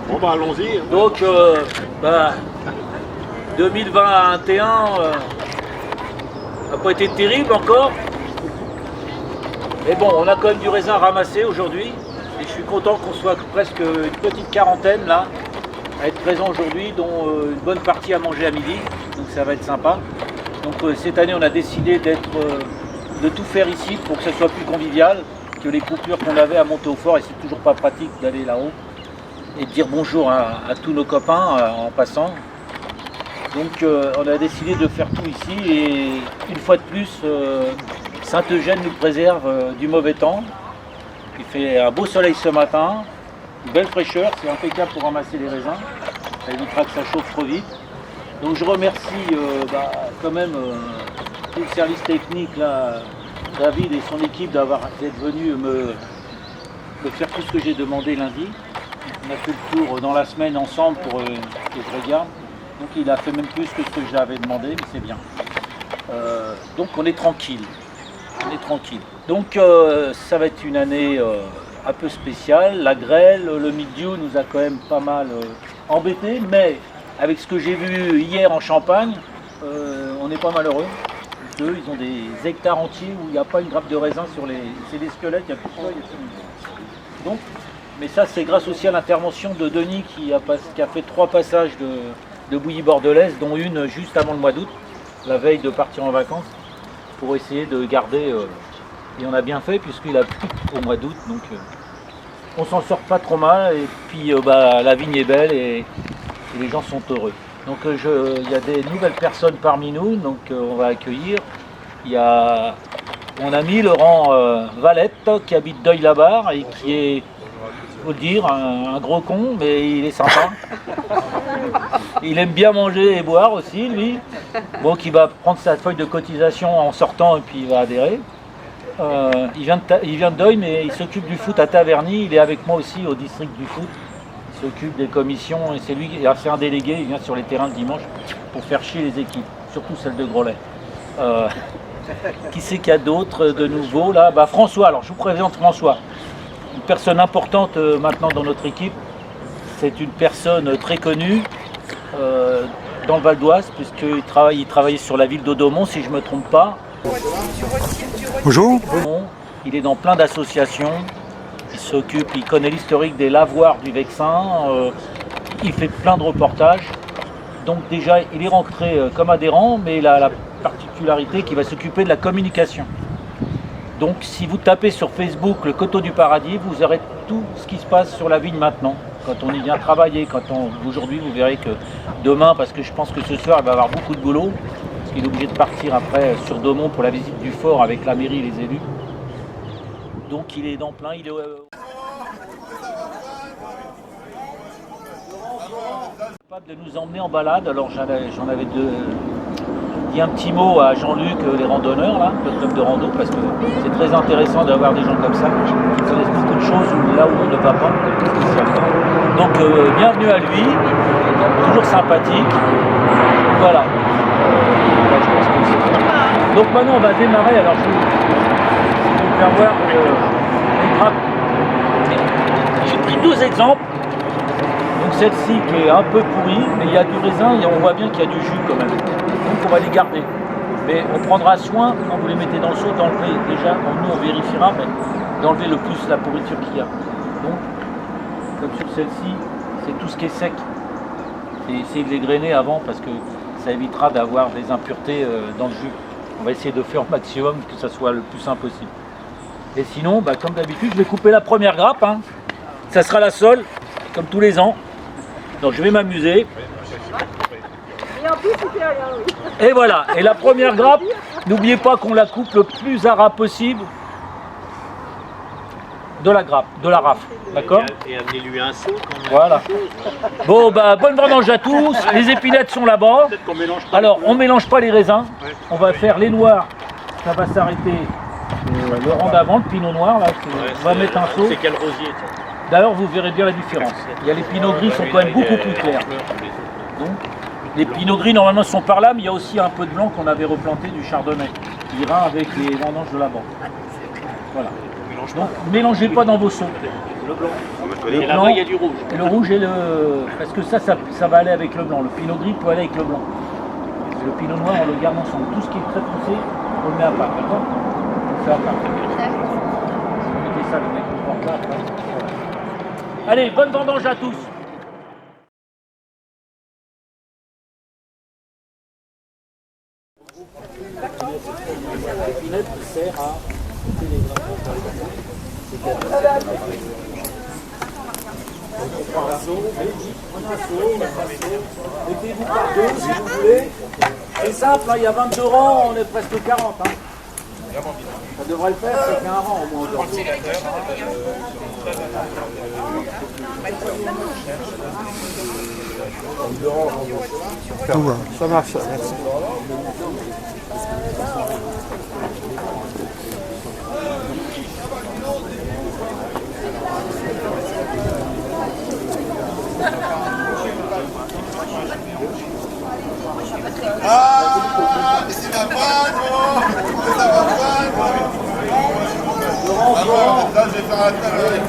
Bon bah allons-y. Hein. Donc 2021 n'a pas été terrible encore. Mais bon, on a quand même du raisin ramassé aujourd'hui. Et je suis content qu'on soit presque une petite quarantaine là, à être présent aujourd'hui, dont une bonne partie à manger à midi. Donc ça va être sympa. Donc cette année, on a décidé de tout faire ici pour que ce soit plus convivial que les coupures qu'on avait à monter au fort. Et c'est toujours pas pratique d'aller là-haut et de dire bonjour à tous nos copains en passant. Donc on a décidé de faire tout ici et une fois de plus, Saint-Eugène nous préserve du mauvais temps. Il fait un beau soleil ce matin, une belle fraîcheur, c'est impeccable pour ramasser les raisins. Ça évitera que ça chauffe trop vite. Donc je remercie quand même tout le service technique, là, David et son équipe d'être venus me faire tout ce que j'ai demandé lundi. On a fait le tour dans la semaine ensemble pour que je regarde. Donc il a fait même plus que ce que je l'avais demandé, mais c'est bien. Donc on est tranquille. On est tranquille. Donc ça va être une année un peu spéciale. La grêle, le mildiou nous a quand même pas mal embêtés, mais avec ce que j'ai vu hier en Champagne, on n'est pas malheureux. Eux, ils ont des hectares entiers où il n'y a pas une grappe de raisin sur les... C'est des squelettes, il n'y a plus de feuilles. Donc, mais ça c'est grâce aussi à l'intervention de Denis qui a fait 3 passages de bouillie bordelaise, dont une juste avant le mois d'août, la veille de partir en vacances, pour essayer de garder, et on a bien fait puisqu'il a plu au mois d'août, donc on s'en sort pas trop mal, et puis la vigne est belle et les gens sont heureux. Donc il y a des nouvelles personnes parmi nous, donc on va accueillir. Il y a mon ami Laurent Valette qui habite Deuil-la-Barre et qui est, faut le dire, un gros con, mais il est sympa. Il aime bien manger et boire aussi, lui. Donc il va prendre sa feuille de cotisation en sortant et puis il va adhérer. Il vient de Deuil, mais il s'occupe du foot à Taverny. Il est avec moi aussi au district du foot. Il s'occupe des commissions et c'est un délégué. Il vient sur les terrains le dimanche pour faire chier les équipes, surtout celle de Groslay. Qui c'est qu'il y a d'autres de nouveaux là? François, alors je vous présente François. Une personne importante maintenant dans notre équipe. C'est une personne très connue dans le Val d'Oise, puisqu'il travaillait sur la ville d'Audomont, si je ne me trompe pas. Bonjour. Il est dans plein d'associations. Il connaît l'historique des lavoirs du Vexin. Il fait plein de reportages. Donc déjà, il est rentré comme adhérent, mais il a la particularité qu'il va s'occuper de la communication. Donc si vous tapez sur Facebook le Coteau du Paradis, vous aurez tout ce qui se passe sur la vigne maintenant. Quand on y vient travailler, aujourd'hui vous verrez que demain, parce que je pense que ce soir il va avoir beaucoup de boulot, parce qu'il est obligé de partir après sur Daumont pour la visite du fort avec la mairie et les élus. Donc il est dans plein, il est... capable de nous emmener en balade, alors j'en avais dit un petit mot à Jean-Luc, les randonneurs, là, le club de rando, parce que c'est très intéressant d'avoir des gens comme ça qui connaissent beaucoup de choses là où on ne va pas. Donc bienvenue à lui, toujours sympathique. Voilà. Donc maintenant on va démarrer, alors je vais vous faire voir les grappes. J'ai pris 12 exemples. Donc celle-ci qui est un peu pourrie, mais il y a du raisin et on voit bien qu'il y a du jus quand même. Donc on va les garder. Mais on prendra soin, quand vous les mettez dans le seau, d'enlever déjà, nous on vérifiera, mais d'enlever le plus la pourriture qu'il y a. Donc, comme sur celle-ci, c'est tout ce qui est sec. Et essayer de les grainer avant parce que ça évitera d'avoir des impuretés dans le jus. On va essayer de faire au maximum que ça soit le plus simple possible. Et sinon, comme d'habitude, je vais couper la première grappe. Hein. Ça sera la seule, comme tous les ans. Donc je vais m'amuser. Et en plus, il fait rien, oui. Et voilà. Et la première grappe, n'oubliez pas qu'on la coupe le plus à ras possible de la grappe, de la rafle. D'accord? Et amenez-lui un seau quand même. Voilà. Bon, bonne vendange à tous. Les épinettes sont là-bas. Alors, on ne mélange pas les raisins. On va faire les noirs. Ça va s'arrêter le rang d'avant, le pinot noir. Là, on va mettre un seau. C'est quel rosier? D'ailleurs, vous verrez bien la différence. Il y a les pinots gris qui sont quand même beaucoup plus clairs. Donc, les pinots gris, normalement, sont par là, mais il y a aussi un peu de blanc qu'on avait replanté du chardonnay. Qui ira avec les vendanges de la banque. Voilà. Donc, ne mélangez pas dans vos seaux. Le blanc. Et là-bas, il y a du rouge. Et le rouge et le... Parce que ça va aller avec le blanc. Le pinot gris peut aller avec le blanc. Et le pinot noir, on le garde ensemble. Tout ce qui est très foncé, on le met à part, d'accord? On le fait à part. Vous mettez ça, le mec, on porte là, après. Voilà. Allez, bonne vendange à tous. L'épinette sert à couper les grains pour les bananes. On prend un seau, mettez-vous par deux si vous voulez. C'est simple, hein, il y a 22 rangs, on est presque 40. Hein. Ça devrait le faire, c'est qu'un rang au moins aujourd'hui. Ça marche, merci. Ah, c'est la bonne, c'est la bonne. Là, je vais faire un tas avec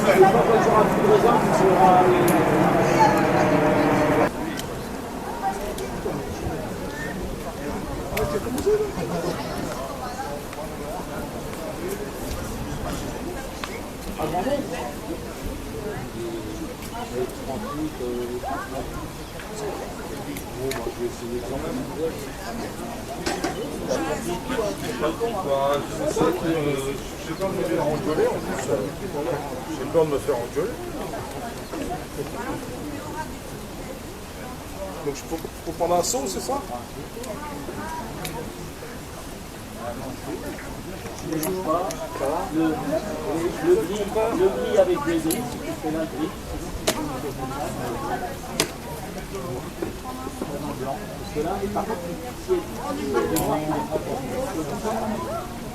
j'ai peur de me faire engueuler en plus. J'ai peur de me faire engueuler. Donc je peux prendre un seau, c'est ça? Le gris avec le gris, c'est l'un gris. Blanc. Parce que là, par contre, si il y a des noirs,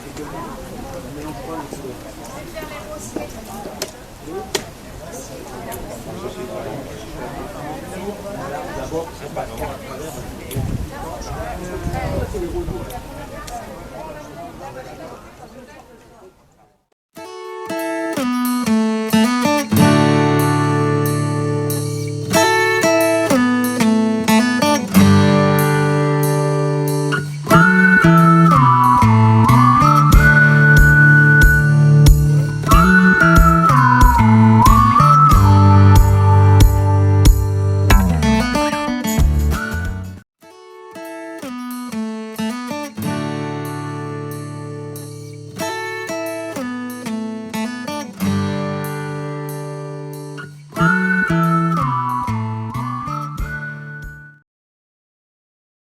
c'est que on ne mélange pas les couleurs. D'abord, c'est pas à travers. C'est les rouges.